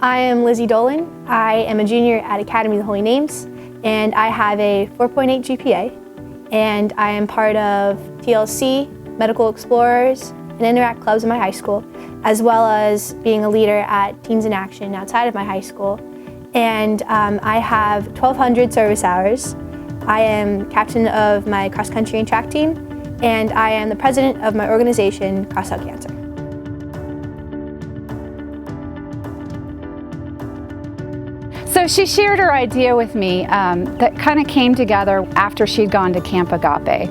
I am Lizzie Dolan. I am a junior at Academy of the Holy Names, and I have a 4.8 GPA, and I am part of TLC, Medical Explorers, and Interact clubs in my high school, as well as being a leader at Teens in Action outside of my high school. And I have 1,200 service hours. I am captain of my cross country and track team, and I am the president of my organization, Cross Out Cancer. So she shared her idea with me that kind of came together after she'd gone to Camp Agape.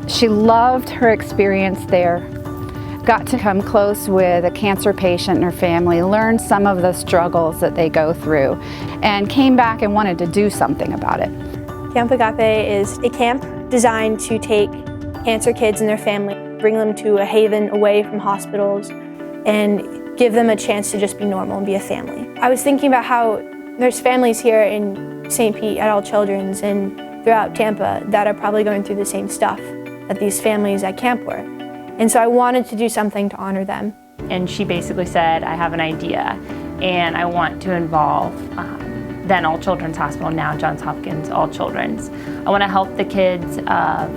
She loved her experience there, got to come close with a cancer patient and her family, learned some of the struggles that they go through, and came back and wanted to do something about it. Camp Agape is a camp designed to take cancer kids and their family, bring them to a haven away from hospitals, and give them a chance to just be normal and be a family. I was thinking about how there's families here in St. Pete at All Children's and throughout Tampa that are probably going through the same stuff that these families at camp were. And so I wanted to do something to honor them. And she basically said, I have an idea and I want to involve then All Children's Hospital, now Johns Hopkins All Children's. I want to help the kids of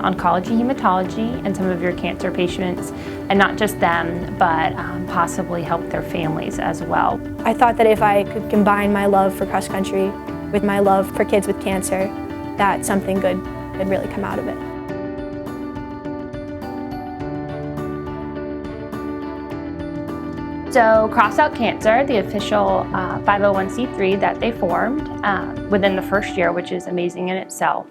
oncology, hematology, and some of your cancer patients, and not just them, but possibly help their families as well. I thought that if I could combine my love for cross country with my love for kids with cancer, that something good could really come out of it. So Cross Out Cancer, the official 501c3 that they formed within the first year, which is amazing in itself,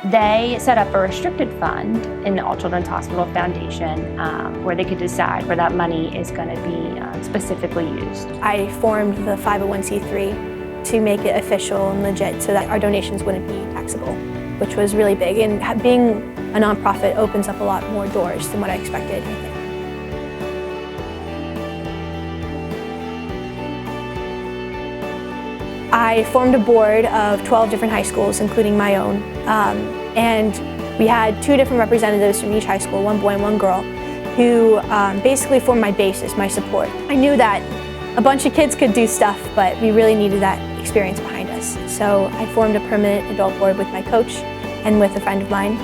they set up a restricted fund in the All Children's Hospital Foundation where they could decide where that money is going to be specifically used. I formed the 501c3 to make it official and legit so that our donations wouldn't be taxable, which was really big. And being a nonprofit opens up a lot more doors than what I expected, I think. I formed a board of 12 different high schools, including my own, and we had 2 different representatives from each high school, one boy and one girl, who basically formed my basis, my support. I knew that a bunch of kids could do stuff, but we really needed that experience behind us. So I formed a permanent adult board with my coach and with a friend of mine,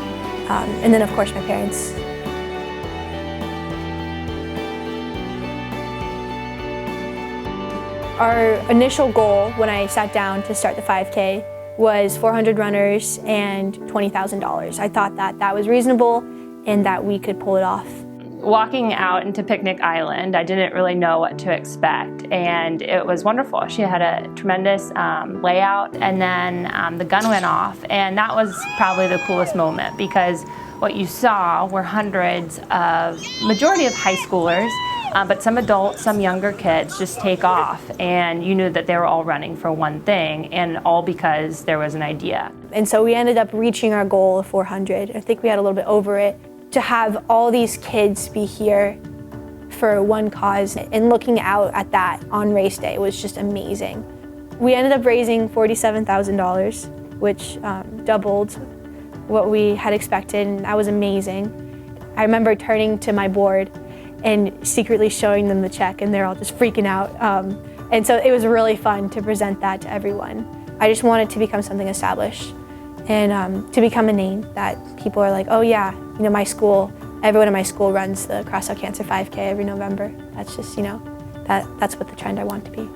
and then of course my parents. Our initial goal when I sat down to start the 5K was 400 runners and $20,000. I thought that that was reasonable and that we could pull it off. Walking out into Picnic Island, I didn't really know what to expect, and it was wonderful. She had a tremendous layout, and then the gun went off, and that was probably the coolest moment because what you saw were hundreds of, majority of high schoolers, but some adults, some younger kids just take off, and you knew that they were all running for one thing, and all because there was an idea. And so we ended up reaching our goal of 400. I think we had a little bit over it. To have all these kids be here for one cause and looking out at that on race day was just amazing. We ended up raising $47,000, which doubled what we had expected, and that was amazing. I remember turning to my board and secretly showing them the check, and they're all just freaking out. And so it was really fun to present that to everyone. I just wanted to become something established and to become a name that people are like, oh yeah, you know, my school, everyone in my school runs the Cross Out Cancer 5K every November. That's just, you know, that's what the trend I want to be.